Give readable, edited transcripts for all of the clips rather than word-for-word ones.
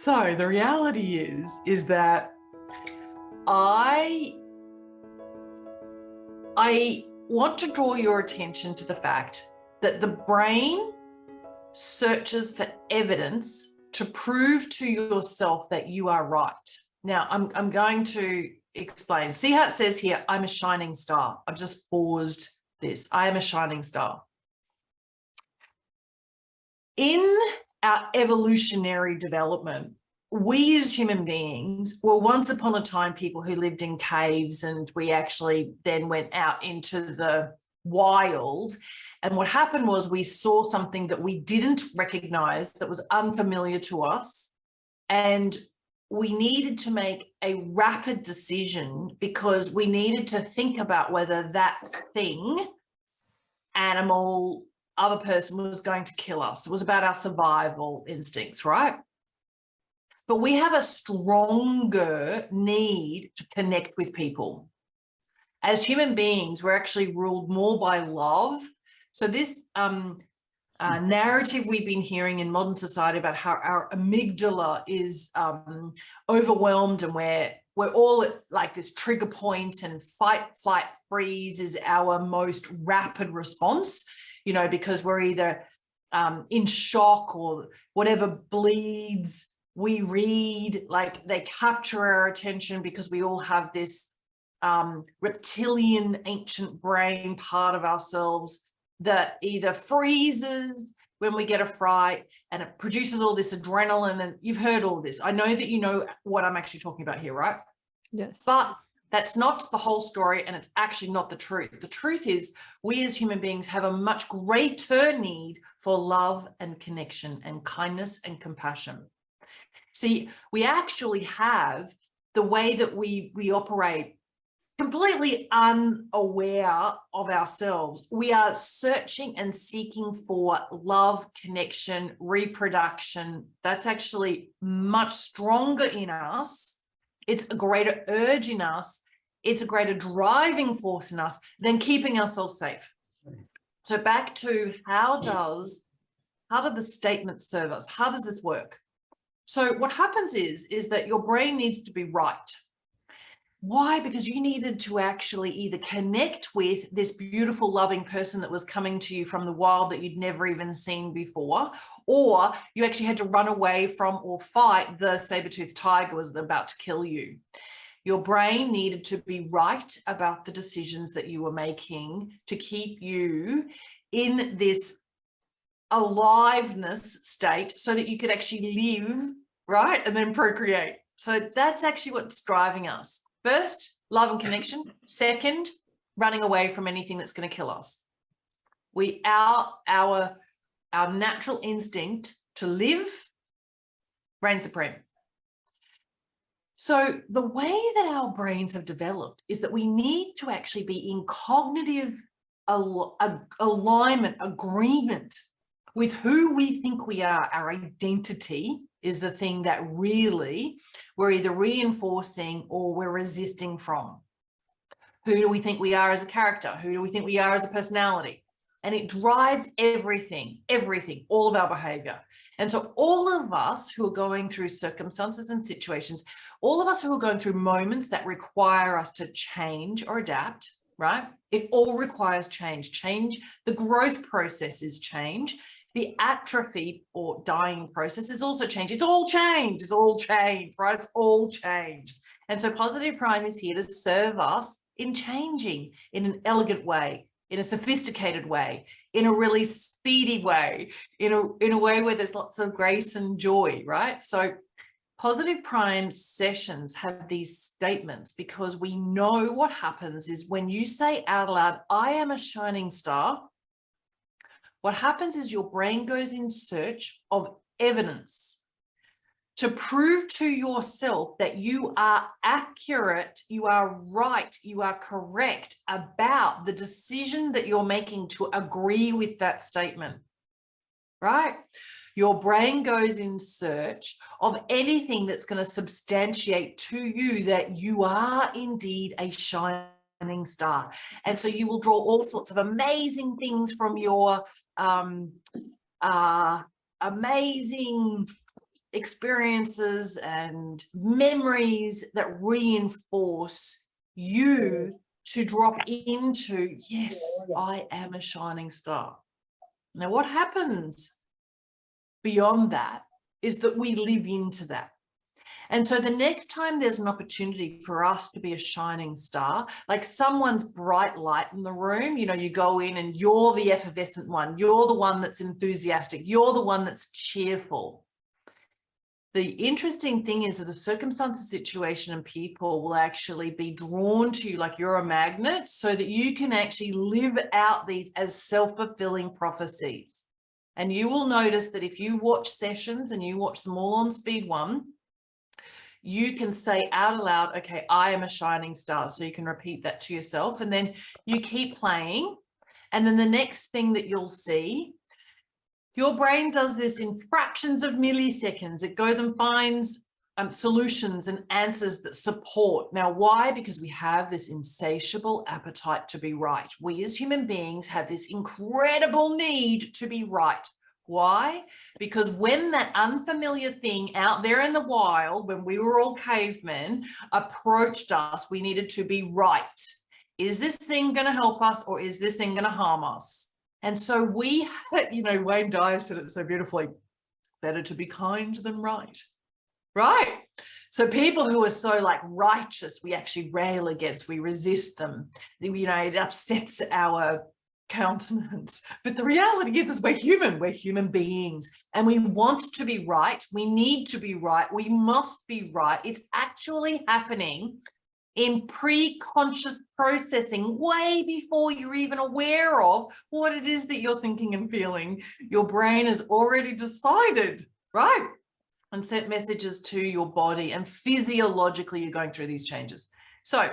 So the reality is that I want to draw your attention to the fact that the brain searches for evidence to prove to yourself that you are right. Now, I'm going to explain. See how it says here, I'm a shining star. I've just paused this. I am a shining star. In our evolutionary development, we as human beings were once upon a time people who lived in caves, and we actually then went out into the wild. And what happened was we saw something that we didn't recognize, that was unfamiliar to us. And we needed to make a rapid decision because we needed to think about whether that thing, animal, other person was going to kill us. It was about our survival instincts, right? But we have a stronger need to connect with people. As human beings, we're actually ruled more by love. So this narrative we've been hearing in modern society about how our amygdala is overwhelmed, and we're all at like this trigger point, and fight, flight, freeze is our most rapid response, you know, because we're either in shock or whatever bleeds, we read, like they capture our attention because we all have this reptilian ancient brain part of ourselves that either freezes when we get a fright, and it produces all this adrenaline. And you've heard all this. I know that you know what I'm actually talking about here, right? Yes. But that's not the whole story, and it's actually not the truth. The truth is we as human beings have a much greater need for love and connection and kindness and compassion. See, we actually have the way that we operate completely unaware of ourselves. We are searching and seeking for love, connection, reproduction. That's actually much stronger in us. It's a greater urge in us. It's a greater driving force in us than keeping ourselves safe. So back to how do the statements serve us? How does this work? So what happens is that your brain needs to be right. Why? Because you needed to actually either connect with this beautiful, loving person that was coming to you from the wild that you'd never even seen before, or you actually had to run away from or fight the saber-toothed tiger was about to kill you. Your brain needed to be right about the decisions that you were making to keep you in this aliveness state so that you could actually live, right? And then procreate. So that's actually what's driving us. First, love and connection. Second, running away from anything that's going to kill us. Our natural instinct to live reigns supreme. So the way that our brains have developed is that we need to actually be in cognitive alignment, agreement with who we think we are. Our identity is the thing that really we're either reinforcing or we're resisting from. Who do we think we are as a character? Who do we think we are as a personality? And it drives everything, all of our behavior. And so all of us who are going through circumstances and situations, all of us who are going through moments that require us to change or adapt, right? It all requires change. Change, the growth process is change. The atrophy or dying process is also change. It's all change. It's all change, right? It's all change. And so Positive Prime is here to serve us in changing in an elegant way, in a sophisticated way, in a really speedy way, in a way where there's lots of grace and joy, right? So Positive Prime sessions have these statements because we know what happens is when you say out loud, I am a shining star, what happens is your brain goes in search of evidence to prove to yourself that you are accurate, you are right, you are correct about the decision that you're making to agree with that statement, right? Your brain goes in search of anything that's going to substantiate to you that you are indeed a shining star. And so you will draw all sorts of amazing things from your amazing experiences and memories that reinforce you to drop into, yes, I am a shining star. Now, what happens beyond that is that we live into that. And so the next time there's an opportunity for us to be a shining star, like someone's bright light in the room, you go in and you're the effervescent one, you're the one that's enthusiastic, you're the one that's cheerful. The interesting thing is that the circumstances, situation, and people will actually be drawn to you like you're a magnet, so that you can actually live out these as self-fulfilling prophecies. And you will notice that if you watch sessions and you watch them all on speed 1, you can say out aloud, okay, I am a shining star. So you can repeat that to yourself, and then you keep playing. And then the next thing that you'll see, your brain does this in fractions of milliseconds. It goes and finds solutions and answers that support. Now, why? Because we have this insatiable appetite to be right. We as human beings have this incredible need to be right. Why? Because when that unfamiliar thing out there in the wild, when we were all cavemen, approached us, we needed to be right. Is this thing going to help us, or is this thing going to harm us? And so we, Wayne Dyer said it so beautifully, better to be kind than right. Right? So people who are so like righteous, we actually rail against, we resist them. It upsets our countenance. But the reality is we're human beings, and we want to be right. We need to be right. We must be right. It's actually happening in pre-conscious processing, way before you're even aware of what it is that you're thinking and feeling. Your brain has already decided, right? And sent messages to your body, and physiologically you're going through these changes. So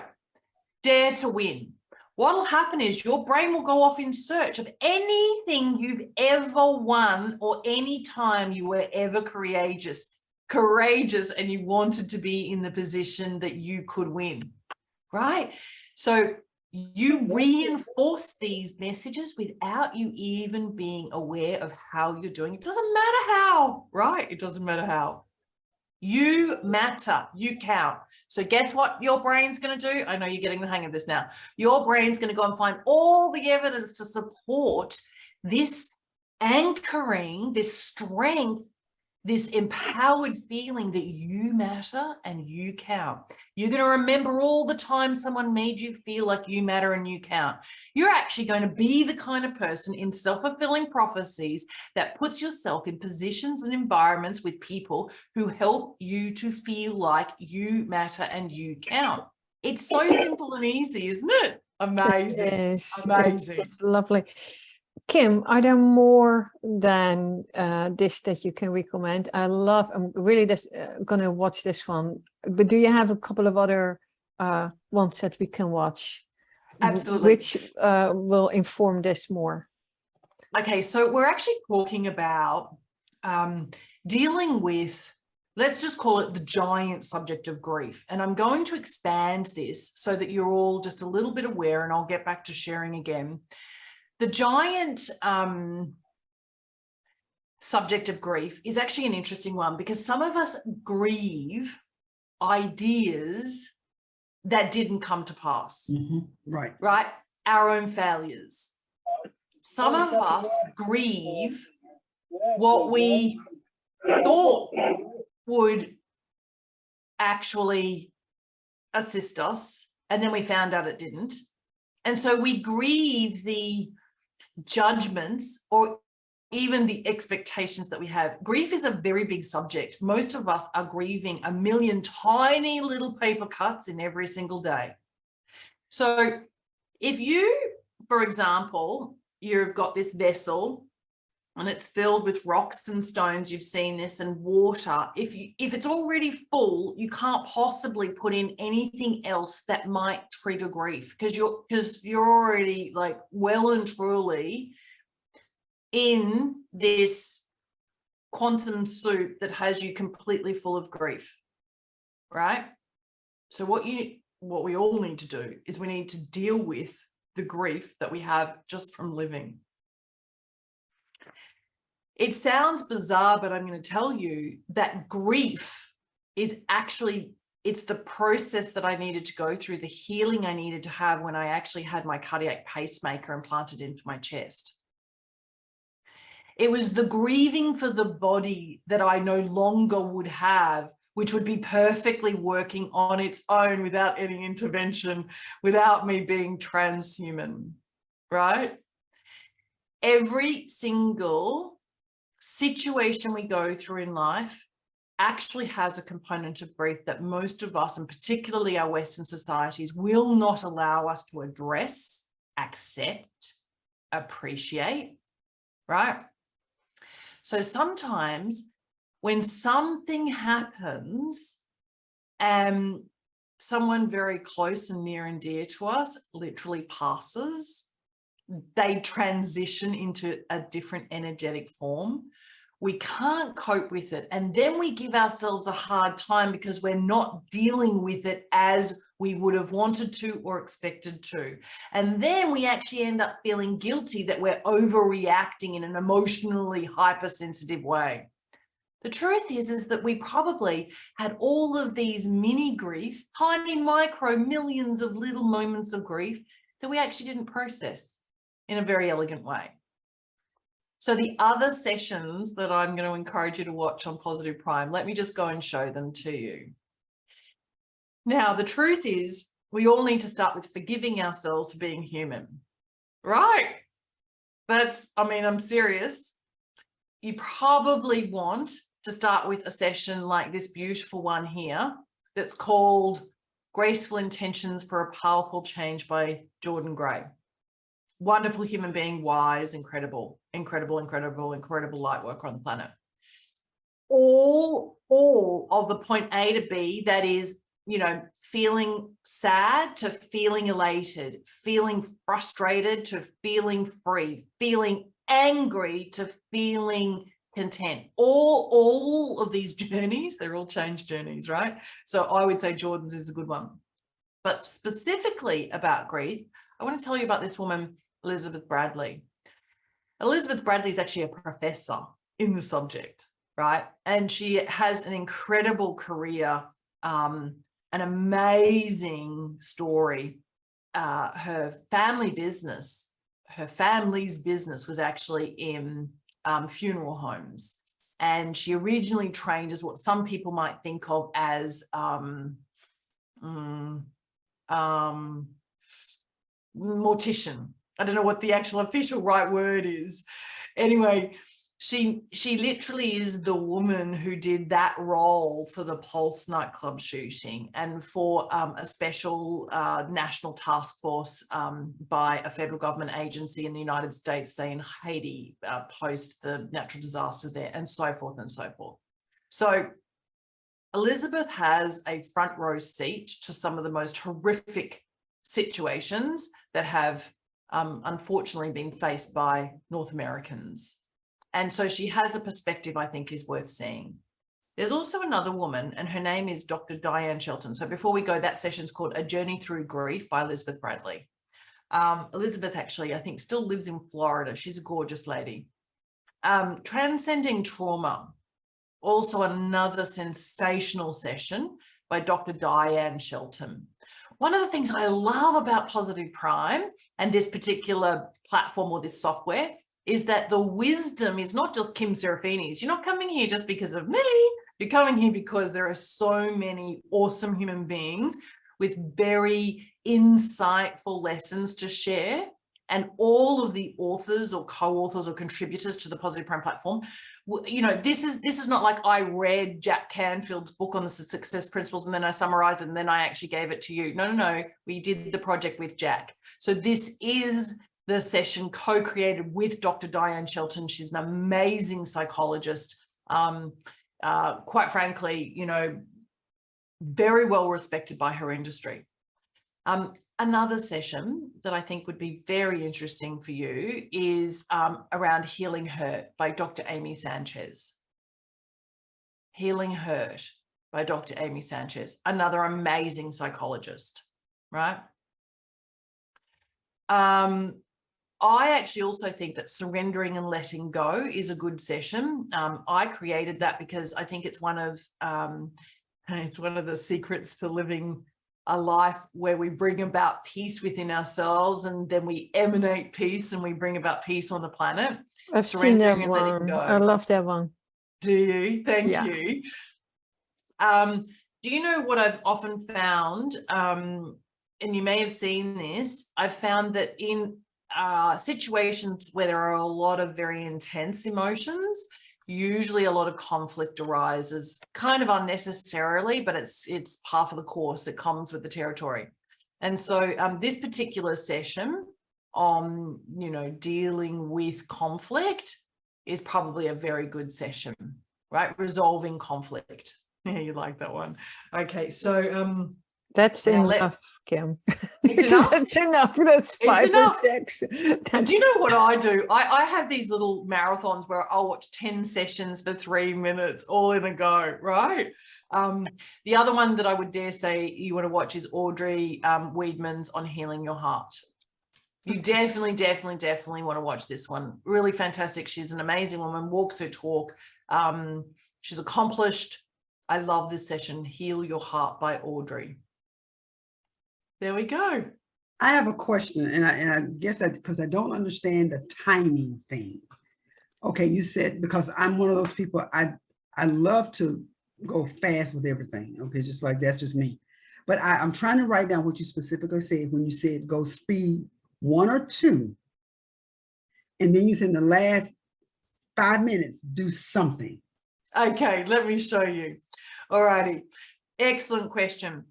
dare to win. What will happen is your brain will go off in search of anything you've ever won, or any time you were ever courageous and you wanted to be in the position that you could win, right? So you reinforce these messages without you even being aware of how you're doing. It doesn't matter how, right? It doesn't matter how. You matter, you count. So guess what your brain's going to do? I know you're getting the hang of this now. Your brain's going to go and find all the evidence to support this anchoring, this strength, this empowered feeling that you matter and you count. You're going to remember all the time someone made you feel like you matter and you count. You're actually going to be the kind of person in self-fulfilling prophecies that puts yourself in positions and environments with people who help you to feel like you matter and you count. It's so simple and easy, isn't it? Amazing. It is. Amazing. It's lovely. Kim, are there more than this that you can recommend? I'm really just going to watch this one. But do you have a couple of other ones that we can watch? Absolutely. Which will inform this more? Okay, so we're actually talking about dealing with, let's just call it the giant subject of grief. And I'm going to expand this so that you're all just a little bit aware, and I'll get back to sharing again. The giant subject of grief is actually an interesting one, because some of us grieve ideas that didn't come to pass. Mm-hmm. Right. Right? Our own failures. Some of us grieve what we thought would actually assist us, and then we found out it didn't. And so we grieve the judgments or even the expectations that we have. Grief is a very big subject. Most of us are grieving a million tiny little paper cuts in every single day. So if you, for example, you've got this vessel and it's filled with rocks and stones, you've seen this, and water, if it's already full, you can't possibly put in anything else that might trigger grief, because you're already like well and truly in this quantum soup that has you completely full of grief, right? So what we all need to do is we need to deal with the grief that we have just from living. It sounds bizarre, but I'm going to tell you that grief is actually, it's the process that I needed to go through, the healing I needed to have when I actually had my cardiac pacemaker implanted into my chest. It was the grieving for the body that I no longer would have, which would be perfectly working on its own without any intervention, without me being transhuman, right? Every single situation we go through in life actually has a component of grief that most of us, and particularly our Western societies, will not allow us to address, accept, appreciate, right? So sometimes when something happens and someone very close and near and dear to us literally passes, they transition into a different energetic form. We can't cope with it. And then we give ourselves a hard time because we're not dealing with it as we would have wanted to or expected to. And then we actually end up feeling guilty that we're overreacting in an emotionally hypersensitive way. The truth is that we probably had all of these mini griefs, tiny micro millions of little moments of grief that we actually didn't process in a very elegant way. So the other sessions that I'm going to encourage you to watch on Positive Prime, let me just go and show them to you. Now, the truth is we all need to start with forgiving ourselves for being human, right? I'm serious. You probably want to start with a session like this beautiful one here that's called Graceful Intentions for a Powerful Change by Jordan Gray. Wonderful human being, wise, incredible light worker on the planet. All of the point A to B, that is, feeling sad to feeling elated, feeling frustrated to feeling free, feeling angry to feeling content. All of these journeys, they're all change journeys, right? So I would say Jordan's is a good one. But specifically about grief, I want to tell you about this woman, Elizabeth Bradley. Elizabeth Bradley is actually a professor in the subject, right? And she has an incredible career, an amazing story. Her family's business was actually in funeral homes. And she originally trained as what some people might think of as mortician. I don't know what the actual official right word is. Anyway, she literally is the woman who did that role for the Pulse nightclub shooting and for a special national task force by a federal government agency in the United States, say in Haiti, post the natural disaster there, and so forth and so forth. So Elizabeth has a front row seat to some of the most horrific situations that have unfortunately been faced by North Americans. And so she has a perspective I think is worth seeing. There's also another woman, and her name is Dr. Diane Shelton. So before we go, that session's called A Journey Through Grief by Elizabeth Bradley. Elizabeth actually, I think, still lives in Florida. She's a gorgeous lady. Transcending Trauma, also another sensational session by Dr. Diane Shelton. One of the things I love about Positive Prime and this particular platform or this software is that the wisdom is not just Kim Serafini's. You're not coming here just because of me. You're coming here because there are so many awesome human beings with very insightful lessons to share. And all of the authors or co-authors or contributors to the Positive Prime platform, this is not like I read Jack Canfield's book on the success principles and then I summarized it and then I actually gave it to you. No. We did the project with Jack. So this is the session co-created with Dr. Diane Shelton. She's an amazing psychologist. Quite frankly, very well respected by her industry. Another session that I think would be very interesting for you is around Healing Hurt by Dr. Amy Sanchez. Healing Hurt by Dr. Amy Sanchez, another amazing psychologist, right? I actually also think that surrendering and letting go is a good session. I created that because I think it's one of the secrets to living a life where we bring about peace within ourselves, and then we emanate peace and we bring about peace on the planet. I've seen that And letting one. go. I love that one. Do you? Thank Yeah. you. Do you know what I've often found? And you may have seen this. I've found that in situations where there are a lot of very intense emotions, usually a lot of conflict arises, kind of unnecessarily, but it's par for the course. It comes with the territory. And so this particular session on, dealing with conflict is probably a very good session, right? Resolving conflict. Yeah, you like that one. Okay, so that's enough, Kim. It's enough. That's enough. That's 5 or 6. And do you know what I do? I have these little marathons where I'll watch 10 sessions for 3 minutes, all in a go, right? The other one that I would dare say you want to watch is Audrey Weidman's On Healing Your Heart. You definitely want to watch this one. Really fantastic. She's an amazing woman, walks her talk. She's accomplished. I love this session, Heal Your Heart by Audrey. There we go. I have a question, and I guess that because I don't understand the timing thing. Okay, you said, because I'm one of those people, I love to go fast with everything. Okay, just like that's just me. But I'm trying to write down what you specifically said when you said go speed 1 or 2. And then you said in the last 5 minutes, do something. Okay, let me show you. All righty. Excellent question.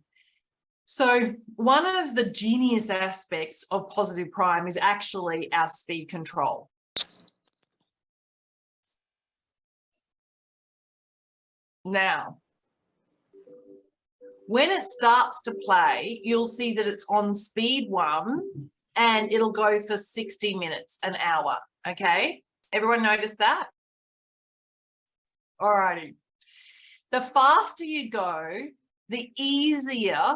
So one of the genius aspects of Positive Prime is actually our speed control. Now, when it starts to play, you'll see that it's on speed 1 and it'll go for 60 minutes, an hour. Okay, everyone notice that? All righty. The faster you go, the easier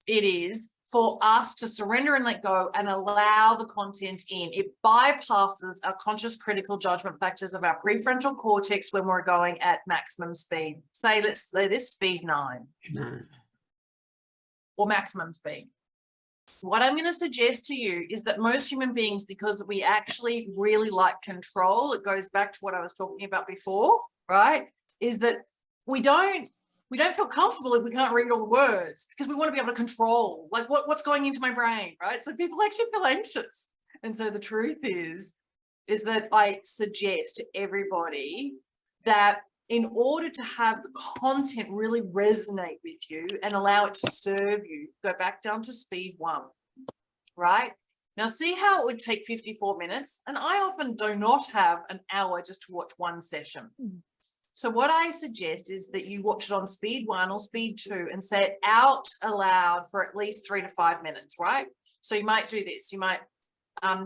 it is for us to surrender and let go and allow the content in. It bypasses our conscious critical judgment factors of our prefrontal cortex when we're going at maximum speed. Say, let's say this, speed 9. Or maximum speed. What I'm going to suggest to you is that most human beings, because we actually really like control, it goes back to what I was talking about before, right? Is that we don't feel comfortable if we can't read all the words, because we want to be able to control like what's going into my brain, right? So people actually feel anxious. And so the truth is that I suggest to everybody that in order to have the content really resonate with you and allow it to serve you, go back down to speed 1, right? Now see how it would take 54 minutes. And I often do not have an hour just to watch one session. So what I suggest is that you watch it on speed 1 or speed 2 and say it out aloud for at least 3 to 5 minutes, right? So you might do this. You might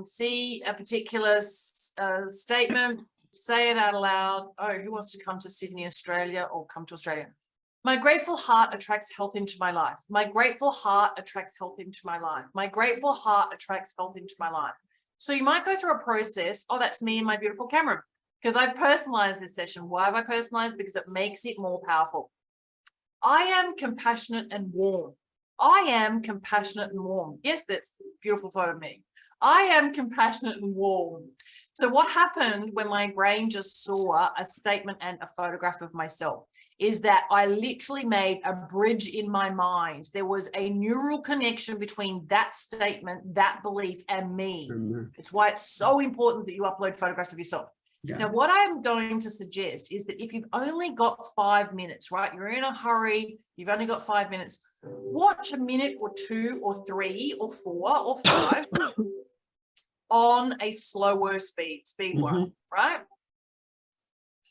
see a particular statement, say it out aloud. Oh, who wants to come to Sydney, Australia, or come to Australia? My grateful heart attracts health into my life. My grateful heart attracts health into my life. My grateful heart attracts health into my life. So you might go through a process. Oh, that's me and my beautiful camera. Because I've personalized this session. Why have I personalized? Because it makes it more powerful. I am compassionate and warm. I am compassionate and warm. Yes, that's a beautiful photo of me. I am compassionate and warm. So what happened when my brain just saw a statement and a photograph of myself is that I literally made a bridge in my mind. There was a neural connection between that statement, that belief, and me. It's why it's so important that you upload photographs of yourself. Yeah. Now, what I'm going to suggest is that if you've only got 5 minutes, right, you're in a hurry, you've only got 5 minutes, watch a minute or 2 or 3 or 4 or 5 on a slower speed 1, right?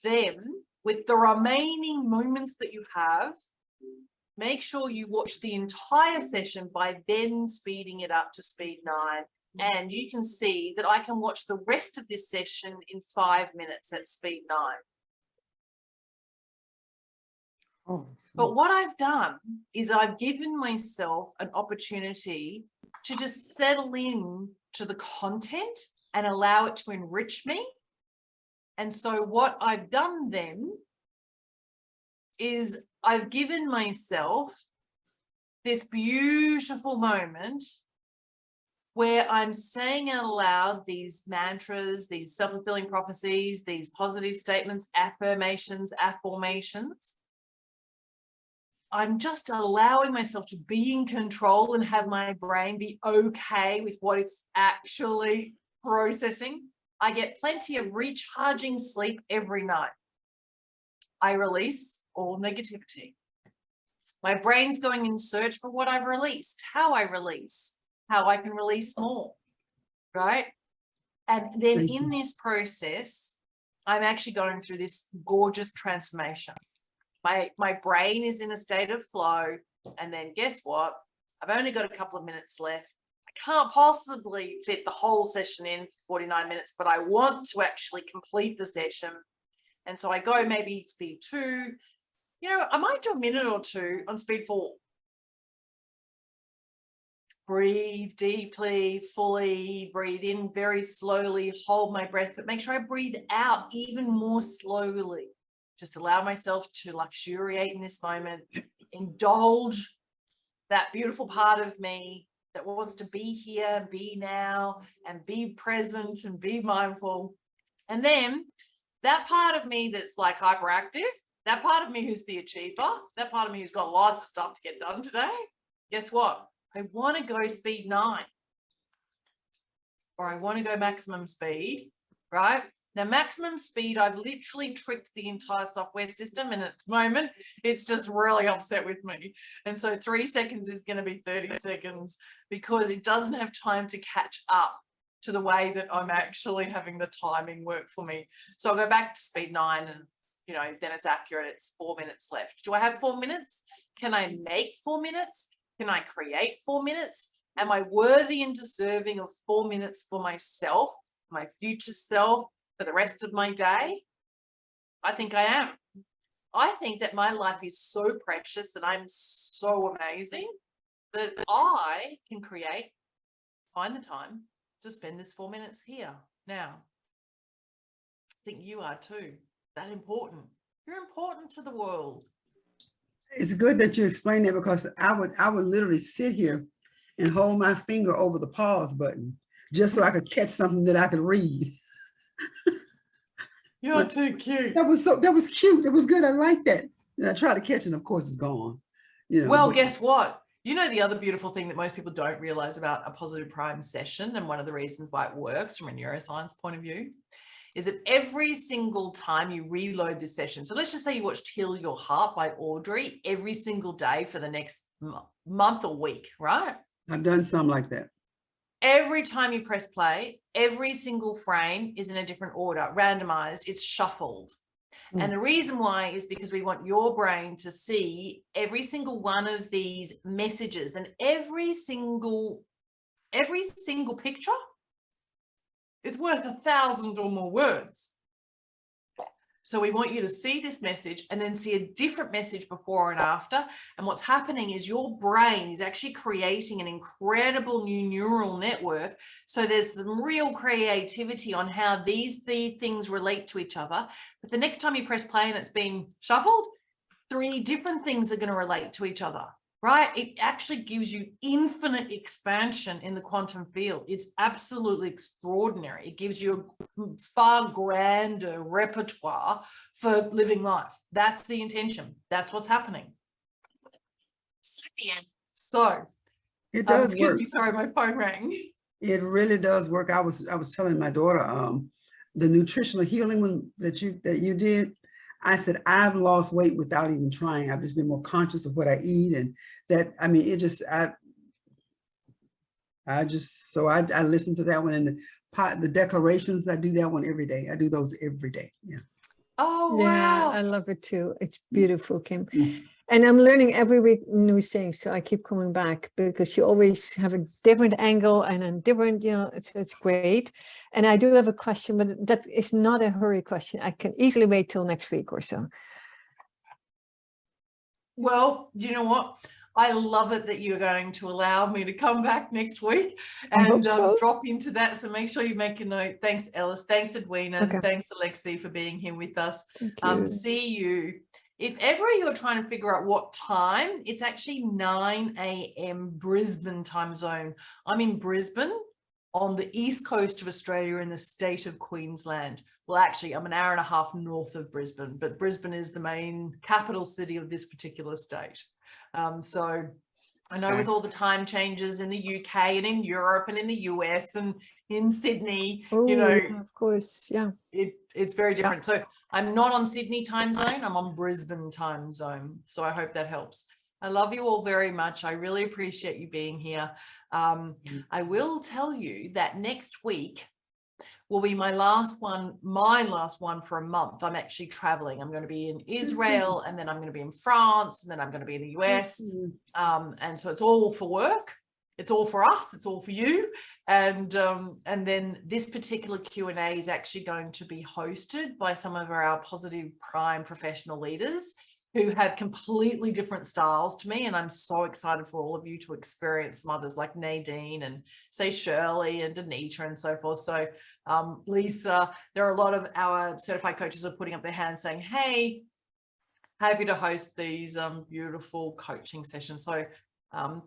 Then, with the remaining moments that you have, make sure you watch the entire session by then speeding it up to speed 9. And you can see that I can watch the rest of this session in 5 minutes at speed 9. Oh, but what I've done is I've given myself an opportunity to just settle in to the content and allow it to enrich me. And so what I've done then is I've given myself this beautiful moment where I'm saying out loud these mantras, these self-fulfilling prophecies, these positive statements, affirmations. I'm just allowing myself to be in control and have my brain be okay with what it's actually processing. I get plenty of recharging sleep every night. I release all negativity. My brain's going in search for what I've released, how I release, how I can release more, right? And then in this process, I'm actually going through this gorgeous transformation. My brain is in a state of flow. And then guess what? I've only got a couple of minutes left. I can't possibly fit the whole session in for 49 minutes, but I want to actually complete the session. And so I go maybe speed 2. You know, I might do a minute or 2 on speed 4. Breathe deeply, fully, breathe in very slowly, hold my breath, but make sure I breathe out even more slowly. Just allow myself to luxuriate in this moment, indulge that beautiful part of me that wants to be here, be now, and be present and be mindful. And then that part of me that's like hyperactive, that part of me who's the achiever, that part of me who's got lots of stuff to get done today, guess what? I want to go speed 9, or I want to go maximum speed, right? Now, maximum speed, I've literally tricked the entire software system, and at the moment, it's just really upset with me. And so 3 seconds is going to be 30 seconds because it doesn't have time to catch up to the way that I'm actually having the timing work for me. So I'll go back to speed 9 and, you know, then it's accurate. It's 4 minutes left. Do I have 4 minutes? Can I make 4 minutes? Can I create 4 minutes? Am I worthy and deserving of 4 minutes for myself, my future self, for the rest of my day? I think I am. I think that my life is so precious and I'm so amazing that I can find the time to spend this 4 minutes here now. I think you are too. That important. You're important to the world. It's good that you explain that, because I would literally sit here and hold my finger over the pause button just so I could catch something that I could read. You're too cute. That was cute. It was good. I like that. And I tried to catch it, and of course it's gone. You know, well, guess what? You know, the other beautiful thing that most people don't realize about a positive prime session, and one of the reasons why it works from a neuroscience point of view, is that every single time you reload this session, so let's just say you watched Heal Your Heart by Audrey every single day for the next month or week, right? I've done some like that. Every time you press play, every single frame is in a different order, randomized, it's shuffled. And the reason why is because we want your brain to see every single one of these messages, and every single picture is worth 1,000 or more words. So we want you to see this message and then see a different message before and after. And what's happening is your brain is actually creating an incredible new neural network. So there's some real creativity on how these things relate to each other. But the next time you press play and it's been shuffled, 3 different things are going to relate to each other, right? It actually gives you infinite expansion in the quantum field. It's absolutely extraordinary. It gives you a far grander repertoire for living life. That's the intention. That's what's happening. So it does excuse work. me, sorry, my phone rang. It really does work. I was telling my daughter the nutritional healing one that you did. I said, I've lost weight without even trying. I've just been more conscious of what I eat. And that, I mean, it just, I listen to that one, and the declarations, I do that one every day. I do those every day. Yeah. Oh, Yeah, wow. I love it too. It's beautiful, Kim. And I'm learning every week new things. So I keep coming back because you always have a different angle and a different, you know, it's great. And I do have a question, but that is not a hurry question. I can easily wait till next week or so. Well, you know what? I love it that you're going to allow me to come back next week I hope and so. drop into that. So make sure you make a note. Thanks, Ellis. Thanks, Edwina. Okay. And thanks, Alexi, for being here with us. Thank you. See you. If ever you're trying to figure out what time, it's actually 9 a.m. Brisbane time zone. I'm in Brisbane on the east coast of Australia in the state of Queensland. Well, actually, I'm an hour and a half north of Brisbane, but Brisbane is the main capital city of this particular state. So I know with all the time changes in the UK and in Europe and in the US and in Sydney, Oh, you know, yeah, of course. Yeah. it's very different. So I'm not on Sydney time zone, I'm on Brisbane time zone. So I hope that helps. I love you all very much. I really appreciate you being here. I will tell you that next week will be my last one for a month. I'm actually traveling. I'm going to be in Israel, and then I'm going to be in France, and then I'm going to be in the US. And so it's all for work. It's all for us. It's all for you. And then this particular Q&A is actually going to be hosted by some of our Positive Prime professional leaders who have completely different styles to me. And I'm so excited for all of you to experience some others like Nadine and say Shirley and Danita and so forth. So Lisa, there are a lot of our certified coaches are putting up their hands saying, hey, happy to host these beautiful coaching sessions. So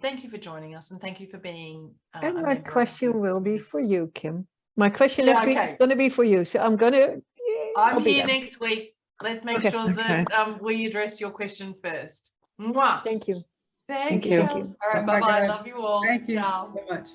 thank you for joining us, and thank you for being And my question will be for you, Kim. My question next week is okay. going to be for you. So I'm going to... I'm here next week. Let's make Okay. sure that we address your question first. Mwah. Thank you. Thank you. you. All right, bye-bye. Love you all. Thank you Ciao. so much.